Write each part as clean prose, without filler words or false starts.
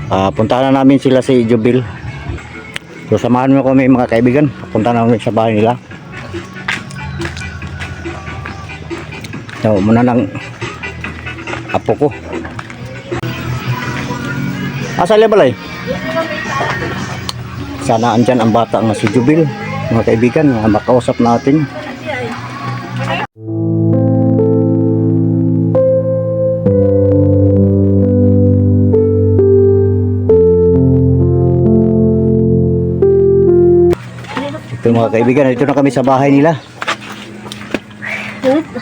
Puntahan na namin sila si Jubil. So samahan mo kami mga kaibigan. Punta namin sa bahay nila. So muna ng apo ko. Asa balay? Sana andyan ang bata nga si Jubil. Mga kaibigan, makausap natin. Ito mga kaibigan, dito na kami sa bahay nila.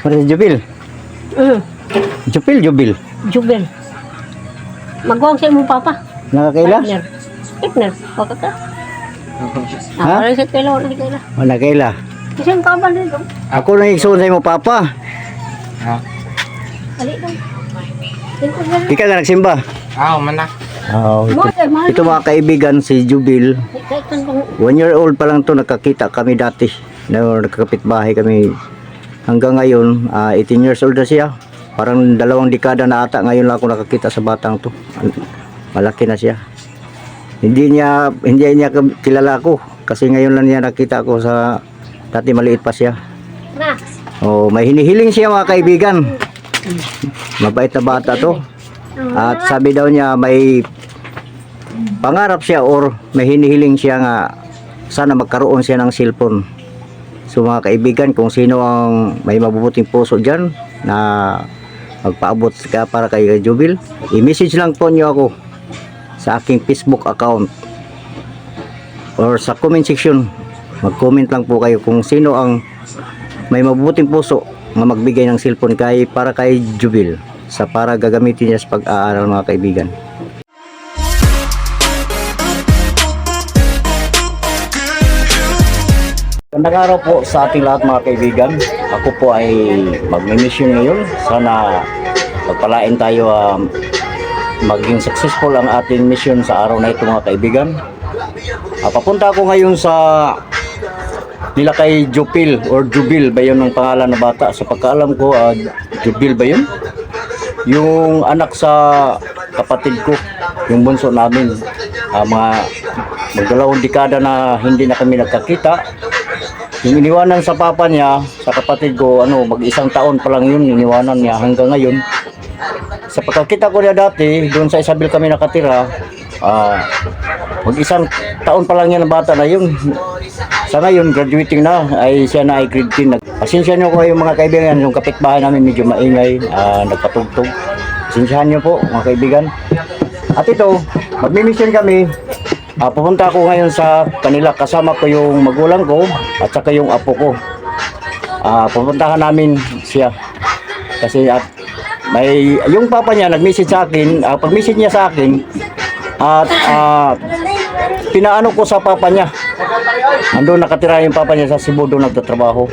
Ano si Jubil? Jubil. Jubil. Magwang sa imong papa. Nakakaila? Partner. Baka ka. Ha? Ano sa kaila? Ano sa kaila? Nakakaila. Isang kabal dito. Ako na igsoon sa imo papa. Ali dong. Ikaw na nagsimba? Manak. Ito mga kaibigan, si Jubil. 1 year old pa lang to, nakakita kami dati. Nagkakapit bahay kami. Hanggang ngayon, 18 years old na siya. Parang 2 dekada na ata. Ngayon lang ako nakakita sa batang to. Malaki na siya. Hindi niya kilala ako. Kasi ngayon lang niya nakita ko sa dati maliit pa siya. Oh, may hinihiling siya mga kaibigan. Mabait na bata to. At sabi daw niya may pangarap siya or may hinihiling siya nga sana magkaroon siya ng cellphone. So mga kaibigan, kung sino ang may mabubuting puso dyan na magpaabot ka para kay Jubil, i-message lang po niyo ako sa aking Facebook account or sa comment section. Mag-comment lang po kayo kung sino ang may mabubuting puso na magbigay ng cellphone para kay Jubil sa para gagamitin niya sa pag-aaral mga kaibigan. Magandang araw po sa ating lahat mga kaibigan. Ako po ay magmi-mission ngayon. Sana pagpalain tayo maging successful ang ating mission sa araw na ito mga kaibigan. Papunta ako ngayon sa nila kay Jubil or Jubil ba yun ang pangalan ng bata? Sa pagkaalam ko, Jubil ba yun? Yung anak sa kapatid ko, yung bunso namin. Mga magdalawang dekada na hindi na kami nagkakita. Yung iniwanan sa papa niya, sa kapatid ko, mag-1 taon pa lang yun, iniwanan niya hanggang ngayon. Sa pagkakita ko niya dati, doon sa Isabel kami nakatira, mag-1 taon pa lang yan ang bata na yun. Sa ngayon, graduating na, siya na ay grade 10. Pasensya nyo ko yung mga kaibigan, yung kapitbahay namin medyo maingay, nagpatugtog. Pasensyahan nyo po mga kaibigan. At ito, magmi-mission kami. Pupunta ako ngayon sa kanila, kasama ko yung magulang ko at saka yung apo ko. Pupuntahan namin siya kasi may yung papa niya nag-message sa akin, pag-message niya sa akin at pinaano ko sa papa niya. Andun nakatira yung papa niya sa Cebu, doon nagtatrabaho.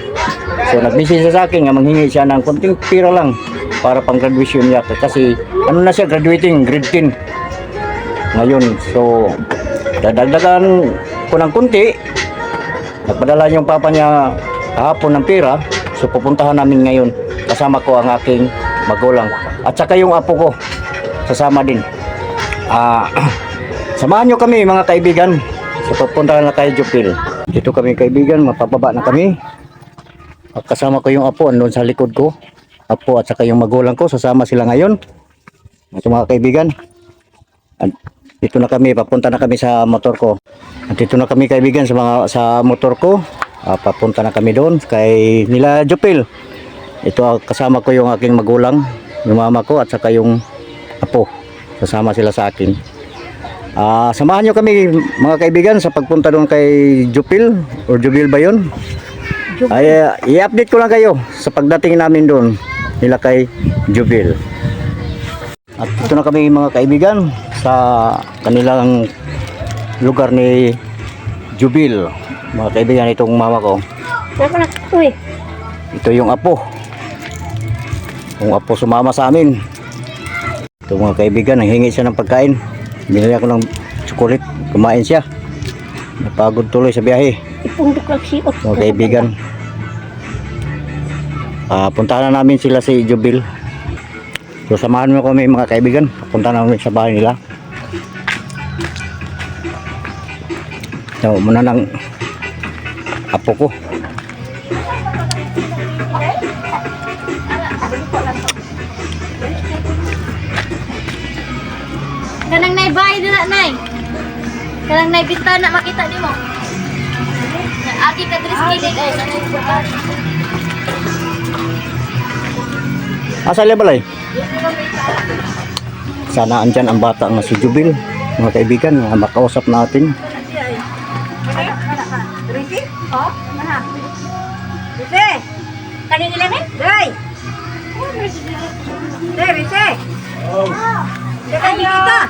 So nag-message siya sa akin nga manghingi siya ng konting pira lang para pang graduation niya kasi na siya, graduating grade 10 ngayon. So dadagdagan ko ng kunti. Nagpadala yung papa niya kahapon ng pera. So pupuntahan namin ngayon. Kasama ko ang aking magulang at saka yung apo ko sasama din. Samahan nyo kami mga kaibigan. So pupuntahan na tayo Jubil. Dito kami kaibigan, mapababa na kami. At kasama ko yung apo andun sa likod ko. Apo at saka yung magulang ko, sasama sila ngayon. Ito mga kaibigan, dito na kami, papunta na kami sa motor ko. At dito na kami kaibigan sa motor ko. Papunta na kami doon kay nila Jubil. Ito kasama ko yung aking magulang, yung mama ko at saka yung apo. Sasama sila sa akin. Samahan nyo kami mga kaibigan sa pagpunta doon kay Jubil or Jubil ba yun? I-update ko lang kayo sa pagdating namin doon nila kay Jubil. At ito na kami mga kaibigan sa kanilang lugar ni Jubil. Mga kaibigan, itong mama ko. Ito yung apo. Yung apo sumama sa amin. Ito mga kaibigan, nanghingi siya ng pagkain. Binili ako ng chocolate. Kumain siya. Napagod tuloy sa biyahe. Mga kaibigan, puntahan na namin sila si Jubil. So samahan mo kami mga kaibigan. Punta namin sa bahay nila. So, muna ng apo ko. Kanang naibay na nay. Kanang naibintana makita nimo. Agi ka dres kilid ay sa naibay. Asa level ay? Sana andyan ang bata nga si Jubil. Mga kaibigan, makausap natin. Risi? Oh, mana? Risi? Kaning ilamin? Day! Day, Risi! Oh. Day, kita!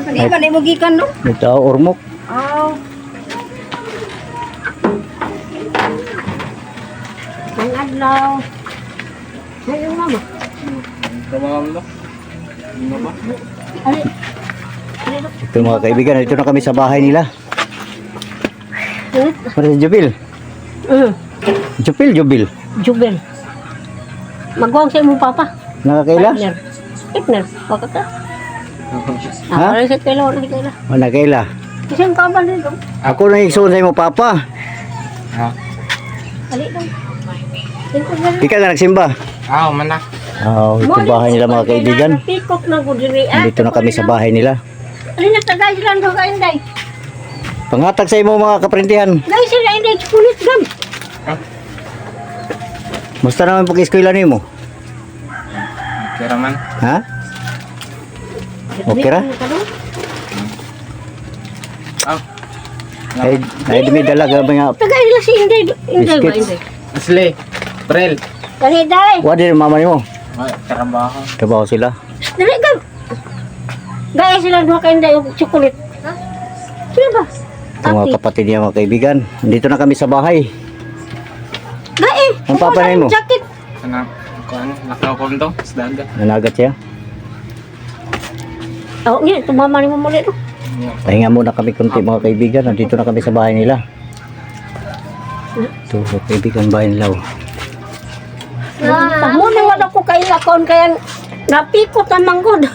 Hindi ba na mo gikan, no? Ito, Ormok. Oh. Ang adlaw. Ayun, mama. Ali. Ito mga kaibigan, ito na kami sa bahay nila. Para si Jubil. Jubil. Jubel. Magwang sa imong papa. Nakakaila? Partner. Bakit ka? Ha? Ano sa kaila? Wala sa kaila. O nakaila. Isang kaban dito. Ako na igsoon sa imo papa. Ali dong. Ikaw na nagsimba. Man na. Ito bahay nila mga kaibigan. Pikok na ko diri. Dito na kami sa bahay nila. Ali nagtagay sila do ka inday. Pangatag sa imo mga kaprintihan. Dai sila inday kulit gam. Musta naman pag-eskwela nimo? Kira man. Ha? Okay ra? Ay dumi dalaga mga Tagay nila si inday. Inday ba Biscuits. inday? Asli. Prel. Dali dali. wa din mama nimo. Trabaho. Trabaho sila. Dali gam. Gaya sila do ka inday og chocolate. Ha? Sino ba? Ito mga kapatid niya mga kaibigan. Dito na kami sa bahay. Gaya. Ang papa na mo? Jacket. Sana kuan lakaw ko to sa dagat. Nanagat siya. Oh, ni tumama ni mo muli do. Pahinga muna kami kunti mga kaibigan. Nandito na kami sa bahay nila. Ito mga kaibigan bahay nila. Mo na wala ko kay lakon kaya napikot ang manggod.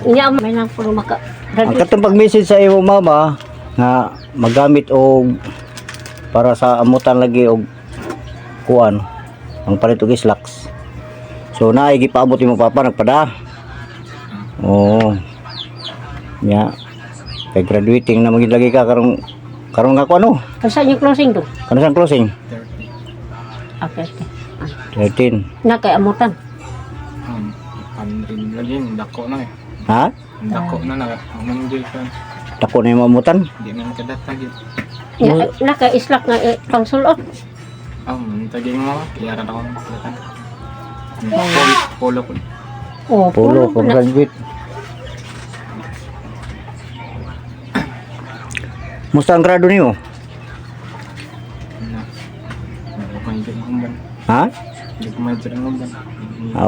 Nya may nang puno maka. Ang katong pag-message sa iyo mama nga magamit og para sa amutan lagi og kuan ang palit og slacks. So naay gipaabot mo papa nagpada. Oo. Nya kay graduating na magid lagi ka karong nga ko ano? Asa yung closing do? Kano sang closing? 30. Okay. 13. Na kay amutan. Pandrin lagi dako na eh. Ha? Dako na mangjoy ka. Dako na yung amutan. Di man kadata gyud. Na kay islak nga pangsulot. Taging mo iyara na ko. Polo ko. Oh, Pulo kung na. graduate. Musta ang grado niyo? Hindi ko medyo ng umban. Ha? Hindi ko medyo ng umban.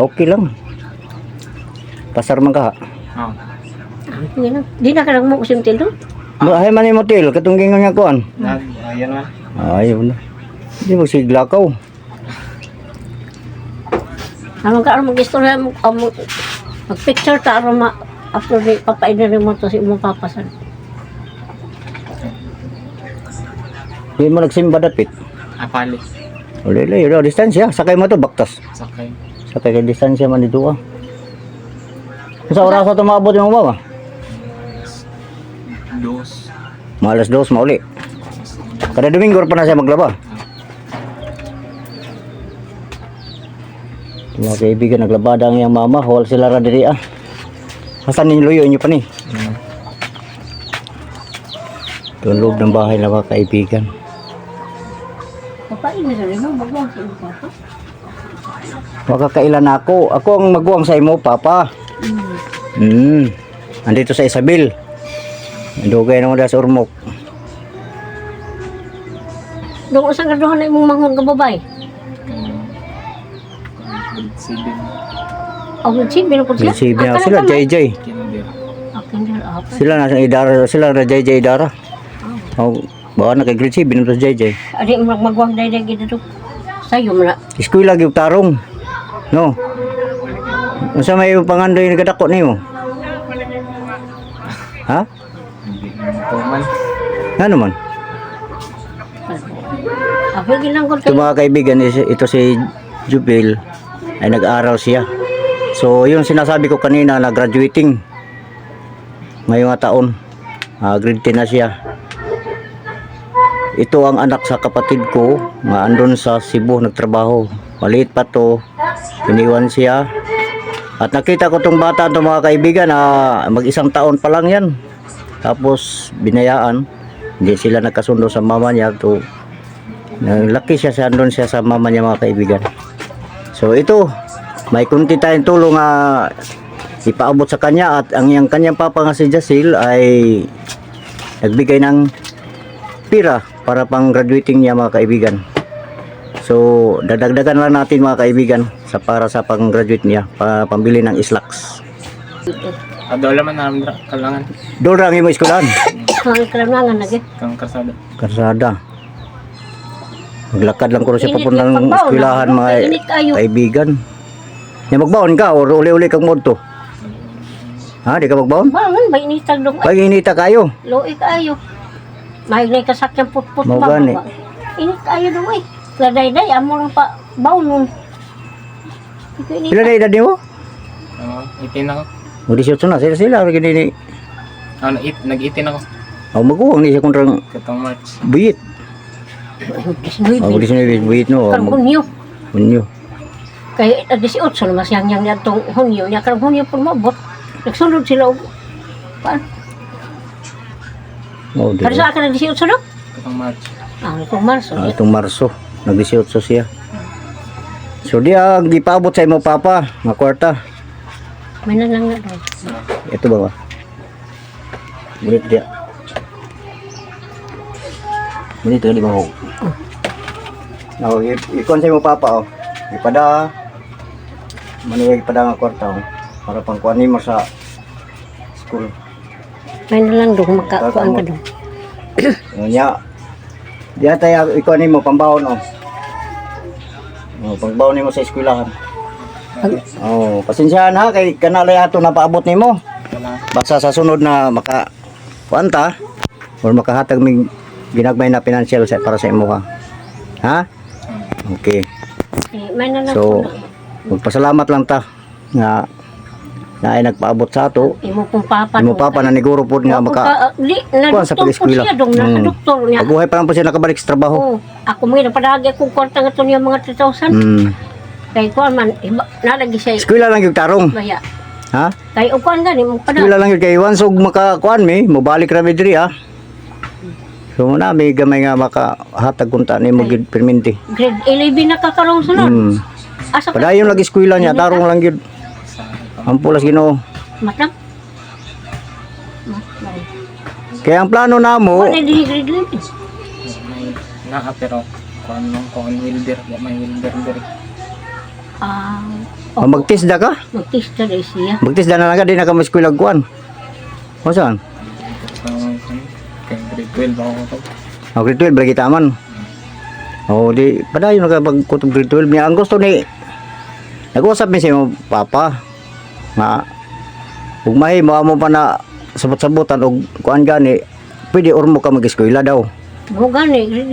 Okay lang. Pasar man ka. Di na ka lang mo kusimtil do. Ay man yung motel, katungging nga kuan. Ayan na. Ayaw na. Hindi mo siglakaw. Ano ka mo gistorya mo mag-picture ta aron ma after di papainin mo to si imong papasan. Hindi mo nagsimba dapit. Apali. Ulila, yun distansya. Sakay mo to, baktas. Sakay. Sakay kay distansya man dito ah. Sa oras na tumabot yung mama? Dos. Mga alas 2, mauli. Kada Domingo pa na siya maglaba. Mga kaibigan, naglabada ang iyang mama. Hawal sila ra diri ah. Hasan ninyo luyo inyo pa ni? Ito ang loob ng bahay na mga kaibigan. Papainin na rin mo magwang sa imong papa. Makakailan ako. Ako ang magwang sa imo, papa. Andito sa Isabel. Andugay na mo dahil sa Urmok. Doon usang graduhan na imong manghon ka babay. Sibin. Oh, sige na po sila. May na sila, JJ. Kinder. Okay na apa. Sila na Idara, sila na JJ Idara. Oh, baka na kay grade 7 sa JJ. Adi magwang day day gid sayo man na. Eskwela gyud tarong. No. Unsa may pangandoy ni kadako nimo? Ha? Hindi naman tuman. Nga naman. Ako ginanggol Ito mga kaibigan, ito si Jubil ay nag-aaral siya. So yung sinasabi ko kanina na graduating ngayong taon, grade 10 na siya. Ito ang anak sa kapatid ko nga andun sa Cebu nagtrabaho. Maliit pa to, iniwan siya. At nakita ko tong bata to mga kaibigan na mag-isang taon pa lang yan. Tapos binayaan, hindi sila nagkasundo sa mama niya to. Laki siya sa andun siya sa mama niya mga kaibigan. So ito, may kunti tayong tulong ipaabot sa kanya at ang yung kanyang papa nga si Jasil ay nagbigay ng pira para pang graduating niya mga kaibigan. So dadagdagan lang natin mga kaibigan para sa pang graduate niya, pambili ng islaks. Doon naman namin kalangan. Doon lang yung eskwelahan. Ang kalangan lagi. Kang kasada. Karsada. Maglakad lang ko siya Init papuntang yung pagbaon, eskwelahan no? mga Init kayo. kaibigan. Nga magbaon ka o uli-uli kang modto? Ha, di ka magbaon? Bangon, may initag dong. Pag inita kayo. Loik ayo. May ngay kasakyang putput Mao ba? gani. Init ayo dong eh. Laday-day, amo lang pa bawnon. Pila na edad niyo? Itin ako. O 18 na sila gini. Nag-itin ako. Maguwang ni siya kontrang Katong March. buyit. O 19 buyit no. Karong hunyo. Hunyo. Kaya 18 na masyang yang niyatong hunyo. Niya karong hunyo po mabot. Nagsulod sila og paan. O di. Para sa akin na 18 no? Katong March. Itong Marso. Itong Marso, nag-18 siya. So di gipaabot sa imo papa nga kwarta. May nalang na daw. Ito ba ba? Bulit dia. Bulit di ba ho? Ikon sa imo papa oh. Ipada maniyag pada nga kwarta oh. Para pang kuan nimo sa school. May nalang daw makakuan ka daw. Nya. Diya tayo ikon nimo pambawon oh. Oh, pambawon nimo sa eskwelahan. Oh, pasensyahan ha kay kanalay ato napaabot nimo. Wala. Basta sa sunod na maka kuanta or makahatag mig ginagmay na financial para sa imo ha. Ha? Okay. May nalang So, magpasalamat lang ta nga na ay nagpaabot sa ato. imo pong papa. Imo papa na niguro pod nga maka di kuan sa na pag-eskwela. siya dong nasa doktor niya. Paguhay pa lang po siya nakabalik sa trabaho. Oh, ako may napadagi akong kwarta nga to niya mga 3,000. Kay kuan man iba nalagi siya Eskwela lang yung tarong. baya. Ha? Kay kuan gani mo padagi. Eskwela lang yung kay once og makakuan mi, mobalik ra mi diri ha. So na may gamay nga makahatag kunta nimo gid perminti. Grade 11 na kakarong sunod. Asa ka? Padayon lagi eskwela niya, tarong lang gyud. Ampulas Ginoo. Matang. Kaya ang plano namo, Wala di grade 11. May pero kung wilder. May wilder diri. Ah, magtisda ka? magtista rin siya. Magtisda na lang ka, di na ka ma-eskwela kuan. O saan? So, kay grade 12 ako to. Grade 12, lagi taman. O di, padayon na ka pagkutob grade 12 niya. Ang gusto ni, nag-usap mi sa imo papa, nga, ug mahimo mo pa na sabot-sabotan og kuan gani, pwede urmo ka mag-eskwela daw. Mo gani grade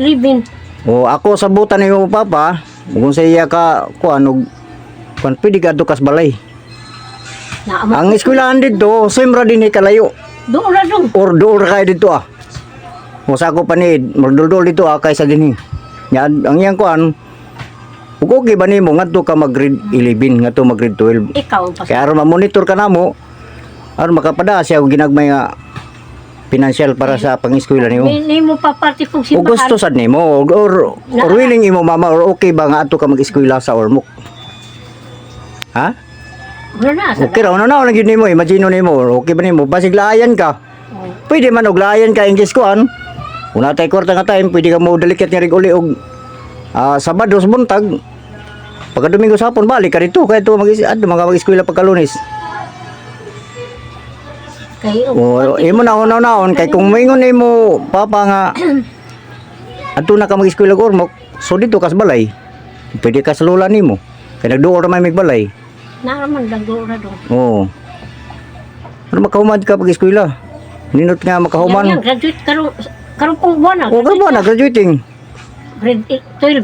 11. O ako sabutan ni mo papa, kung sa iya ka kuan og kuan pwede ka dukas balay. Na amo. Ang eskwelahan dito, semra din ni kalayo. Doon ra dong. Or doon kay dito ah. O sa ako panid, magdul dito ah kaysa dinhi. Nya ang iyang kuan, ug okay ba nimo ngadto ka mag grade 11 ngadto mag grade 12. Ikaw pa. Kaya aron ma-monitor ka namo, aron makapada siya og ginagmay nga financial para sa pang-eskwela nimo. Ni mo pa party pug O gusto sad nimo or willing imo mama or okay ba nga adto ka mag-eskwela sa Ormoc? Ha? Wala na sa. Okay ra na lang gyud nimo, imagine nimo, okay ba nimo? Basig laayan ka. Pwede man og laayan ka English kuan. Una tay kwarta nga time, pwede ka mo dalikat nga rig uli og Sabado sa buntag. Pagka Domingo sa hapon balik ka dito kay to mag-eskwela pagka Lunes. Kayo. O imo na una-unaon kay kung moingon nimo papa nga adto na ka mag-eskwela og Ormoc, so dito ka sa balay. Pwede ka sa lola nimo. Kay nagduol ra may balay. Naraman lang doon ra dong. Oo. Ano makahumad ka pag-eskwela? Ninot nga makahuman. Yan, graduate karong pong buwan na. O, karon ba na graduating? Grade 12.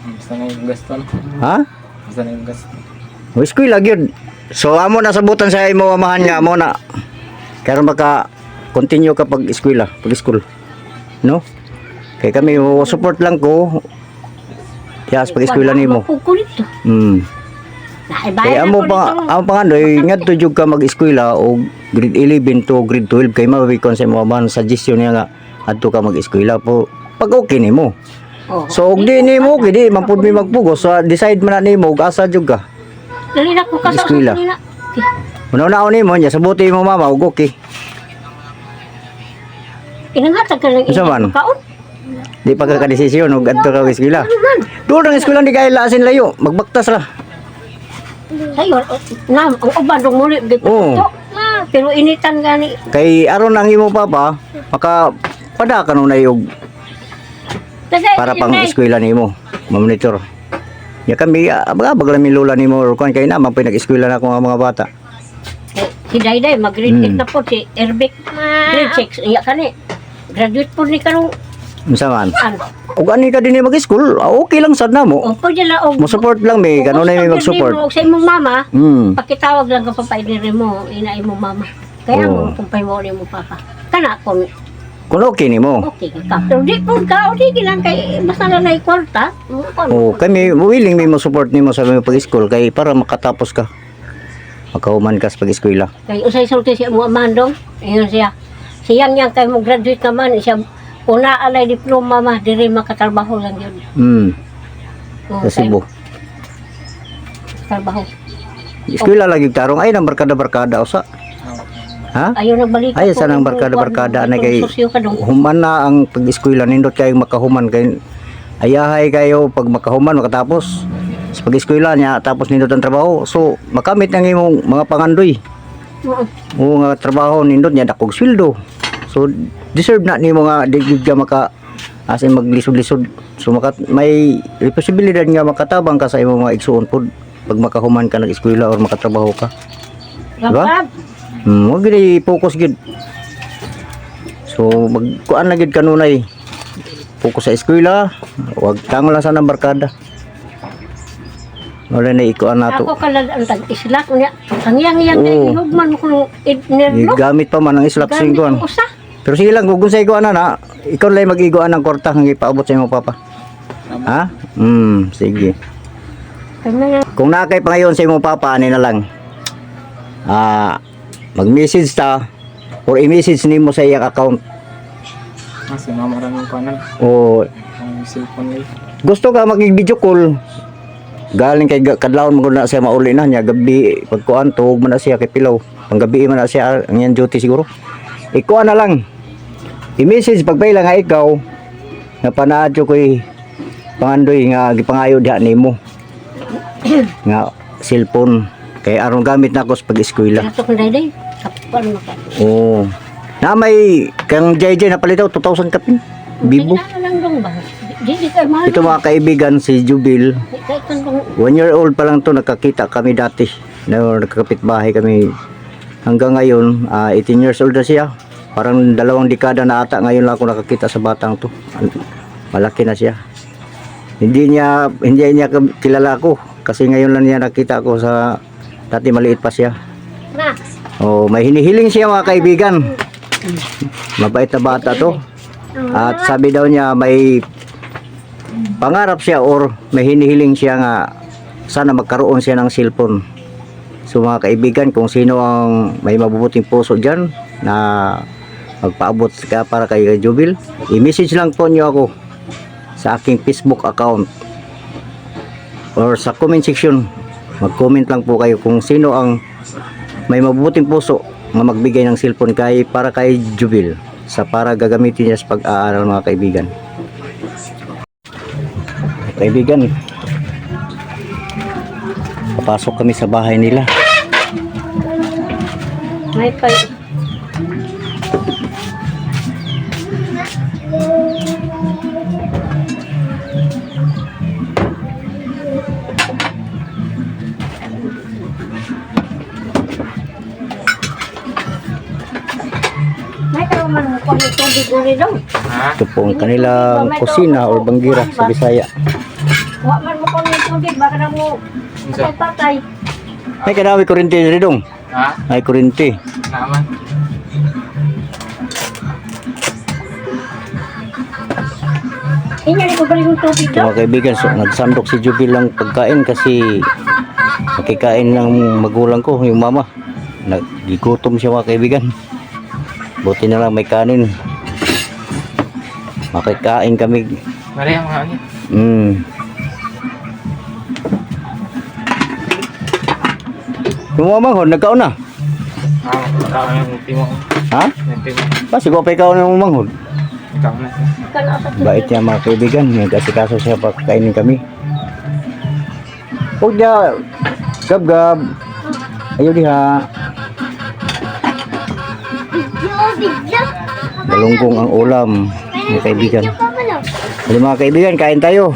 Basta na yung gasto na. Ha? Basta na yung gasto. O, eskwela gyud. So amo na sabutan sa imo amahan nga mo na. Karon maka continue ka pag eskwela, pag school. No? Kay kami o support lang ko. Yes, pag eskwela nimo. Kukulit to. Kaya amo pa andoy ngadto jud ka mag-eskwela o grade 11 to grade 12 kay mabikon sa imo amahan suggestion niya nga adto ka mag-eskwela po pag okay nimo. So og di nimo kidi man pud mi magpugos so decide man na nimo ug asa jud ka. Dali na ko kasal Eskwela. sa kanila. Una-una nimo nya sabuti mo mama ug okay. Inanghatag ka lang Unsa man? kaon. Di pa ka desisyon og adto ka eskwela. Doon ang eskwela di kay laasin layo, magbaktas ra. Sayo, na, ang uban dong muli. Oo. Pero initan gani. Kay aron ang imo papa, maka pada ka nung og para pang eskwela nimo, mamonitor. Ya kami abag lang mi lola nimo or kan kay na man nag-eskwela na ko nga mga bata. Si Dayday, mag-grade 6 na po si Erbic. Grade 6, iya ka ni. Graduate po ni karong Unsa man? ano. Ug ani ka dinhi mag-school, okay lang sad namo. O, pwede lang. Mo support lang mi, kanunay mi mag-support. Sa imong mama, Hmm. pakitawag lang ka papaidiri mo, ina imong mama. Kaya Oo. mo, kumpay mo ni mo papa. Kana kung Kung okay nimo. okay ka. Pero di po ka, o di lang kay, basta na na kwarta. Oh, kami willing mi mo support nimo sa imong pag-school kay para makatapos ka. Makahuman ka sa pag-eskwela. Kay usay sulti siya mo amandong, ayun siya. Siyang yang kay mo graduate ka man, siya una alay diploma ma, diri makatrabaho lang yun. Oo, Sa Cebu. Trabaho. Eskwela lagi tarong ay nang barkada-barkada usa. Ha? Ayaw nagbalik. Ay sa nang barkada-barkada na kay Sosyo ka dong. human na ang pag-eskwela nindot kay makahuman kay ayahay kayo pag makahuman makatapos sa pag-eskwela niya tapos nindot ang trabaho. So makamit ang imong mga pangandoy. O nga trabaho nindot niya dakog sweldo. So deserve na nimo nga digid ka maka as in maglisod-lisod. So may responsibilidad nga makatabang ka sa imong mga igsuon pod pag makahuman ka nag-eskwela or makatrabaho ka. Diba? Gabab. Wag gid focus gid. So magkuan na gid kanunay. Focus sa eskwela, wag tango lang sa nang barkada. Wala na ikuan nato. Ako kalad ang tag-islat niya. Ang yang Oo. hinugman ko nung idnerlo. Gamit pa man ang islap Gamit singkuan. ang usa. Pero sige lang kung sa iguan na, ikaw lang mag-iguan ng kwarta hanggang ipaabot sa imo papa. Ha? Sige. Kanya Kung nakay pa ngayon sa imo papa, ani na lang. Mag-message ta or i-message nimo sa iyang account Kasi mamaraming kanan. o Ang cellphone nila. gusto ka mag-video call galing kay kadlawon mo na siya mauli na niya gabi pagkuan tuog man na siya kay pilaw panggabi man na siya ang yan duty siguro ikuan na lang i-message pagpaila nga ikaw nga panaadyo ko'y pangandoy nga gipangayo diha nimo nga cellphone kay aron gamit na ako sa pag-eskwela. Katok na day. Kapan mo ka. Oo. Na may kang JJ na palitaw 2,000 kapin. Bibo. Kaya lang dong ba? Di kayo mahal. Ito mga kaibigan si Jubil. Kaya kan dong. 1 year old pa lang to nakakita kami dati. Na nakakapit bahay kami. Hanggang ngayon 18 years old na siya. Parang 2 dekada na ata ngayon lang ako nakakita sa batang to. Malaki na siya. Hindi niya kilala ko kasi ngayon lang niya nakita ko sa dati maliit pa siya. Na. Oh, may hinihiling siya mga kaibigan. Mabait na bata to. At sabi daw niya may pangarap siya or may hinihiling siya nga sana magkaroon siya ng cellphone. So mga kaibigan, kung sino ang may mabubuting puso dyan na magpaabot ka para kay Jubil, i-message lang po niyo ako sa aking Facebook account or sa comment section. Mag-comment lang po kayo kung sino ang may mabubuting puso na magbigay ng cellphone para kay Jubil sa para gagamitin niya sa pag-aaral mga kaibigan. Kaibigan, papasok kami sa bahay nila. May pa. makuha ng tubig na rin daw. Ha? Ito po ang kanilang kusina or banggira sa Bisaya. Wa man makuha ng tubig, baka na mo Unsa? patay. Ay kanawi kuryente ridong. Ha? Ay kuryente. Naman. Inya ni ko balik ng tubig Ito daw. mga kaibigan, so, nagsandok si Jubil ng pagkain kasi nakikain ng magulang ko, yung mama. Nagigutom siya mga kaibigan. Buti na lang may kanin. Makikain kami. Mari ang mga ano. Yung mamanghod, nagkaon na. Ikaw na yung timo. Ha? Yung timo. Kasi ko pa ikaw ng mamanghod. Ikaw na. Kana sa Bait niya mga kaibigan. Nagkasikaso siya pagkainin kami. Huwag niya. Gab-gab. Ayaw diha. Malunggong ang ulam. Mga kaibigan. Jadi mga kaibigan, kain tayo.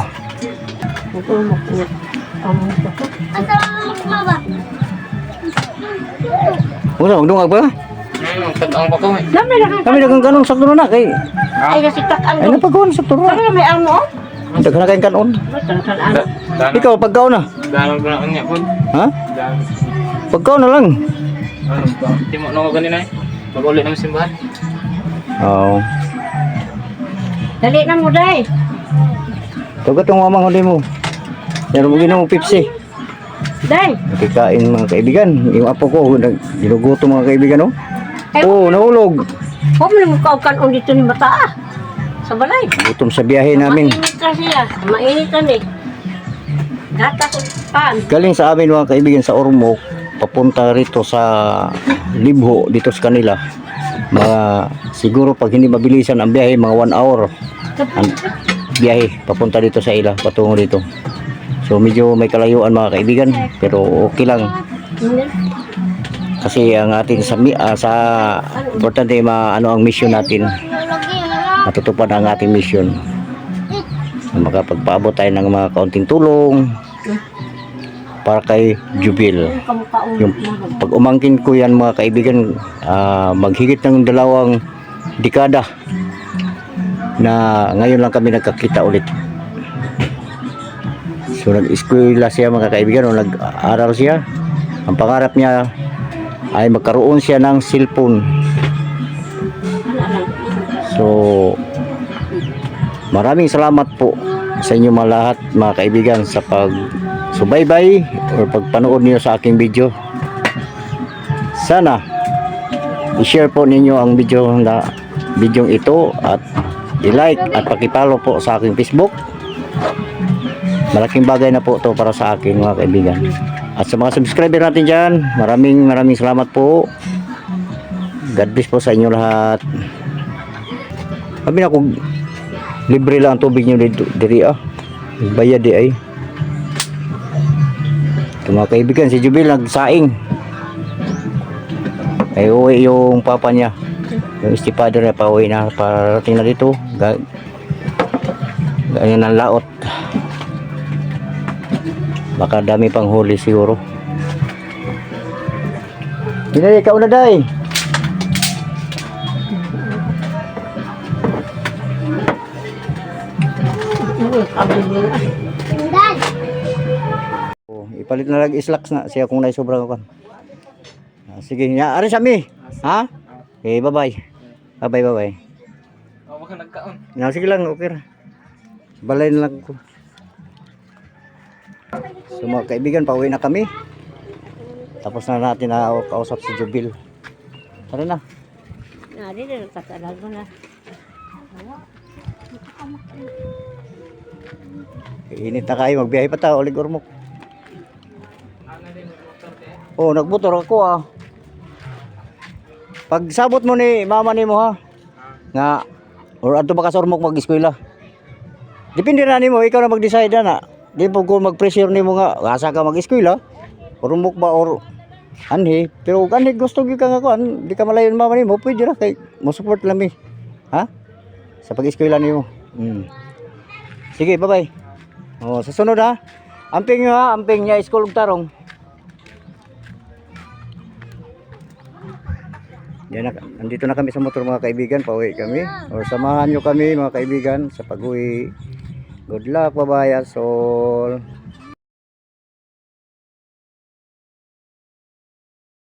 Una, magdungag ba? Tadang pa ko eh. Dami na Kami dagang kanong sakto na kay. ay nasitak ang Ay napagawan sakto na. Para may amo. Daghan na kayong kanon. Basta Dan. Ikaw pagkaon na. Dan ko na niya po. Ha? Dan. Pagkaon na lang. Ano ba? Timo na ko ganina eh. Mag-uli ng simbahan. Oo. Dali na mo dai. Tugat yung mamang huli mo. Meron mo ginong Pepsi. Dai. Nakikain mga kaibigan. Yung apo ko, ginuguto mga kaibigan, oh. Ay, Oo, nahulog. Huwag mo nang kaukan dito ni bata ah. Sa balay. Gutom sa biyahe namin. Mainit ka siya. Mainit ka ni. Gata ko pan. Galing sa amin mga kaibigan sa Ormoc, papunta rito sa Libho, dito sa kanila. Mga, siguro pag hindi mabilisan ang biyahe, mga 1 hour ang biyahe, papunta dito sa ila, patungo dito. So medyo may kalayuan mga kaibigan, pero okay lang. Kasi ang atin sa importante ano ang mission natin, matutupad ang ating mission. Makapagpaabot tayo ng mga kaunting tulong para kay Jubil. Yung pag umangkin ko yan mga kaibigan, maghigit ng 2 dekada na ngayon lang kami nagkakita ulit. So nag-eskwela siya mga kaibigan, o nag-aral siya. Ang pangarap niya ay magkaroon siya ng cellphone. So maraming salamat po sa inyo mga lahat mga kaibigan sa pagsubaybay o pagpanood niyo sa aking video. Sana i-share po ninyo ang video ito at i-like at pakipollow po sa aking Facebook. Malaking bagay na po to para sa akin mga kaibigan. At sa mga subscriber natin dyan, maraming salamat po. God bless po sa inyo lahat. Sabi na kung libre lang ang tubig nyo diri bayad di ay. Ito mga kaibigan, si Jubil nagsaing. Ay uwi yung papa niya. Yung stipader niya pa uwi na, parating na dito. Ganyan ang laot. Baka dami pang huli siguro. Dinay, ikaw na day. Ipalit na lang islaks na siya kung nay sobrang kan. Sige, ari sami. Ha? Okay, bye-bye. Bye-bye. Ako ka nagkaon. Sige lang, okay ra. Balay na lang ko. So mga kaibigan, pauwi na kami. Tapos na natin na kausap si Jubil. Tara na. Di na nagkakalag mo na. Init na kayo, magbiyahe pa tayo, ulig Ormoc. Oh, nagmotor ako Pag sabot mo ni mama ni mo ha. Nga, or ato ba ka sa Ormoc mag-eskwela? Depende na ni mo, ikaw na mag-decide na. Di po kung mag-pressure ni mo nga, asa ka mag-eskwela? Ormoc ba or anhi? Pero anhi gusto ka nga ko, di ka malayo ng mama ni mo, pwede na kay mo support lang mi. Ha? Sa pag-eskwela ni mo. Sige, bye-bye. Oh, sa sunod ha. Amping nyo ha, amping niya school ug tarong. Andito na kami sa motor mga kaibigan, pauwi kami. Or samahan nyo kami mga kaibigan sa pag-uwi. Good luck, bye-bye, Sol.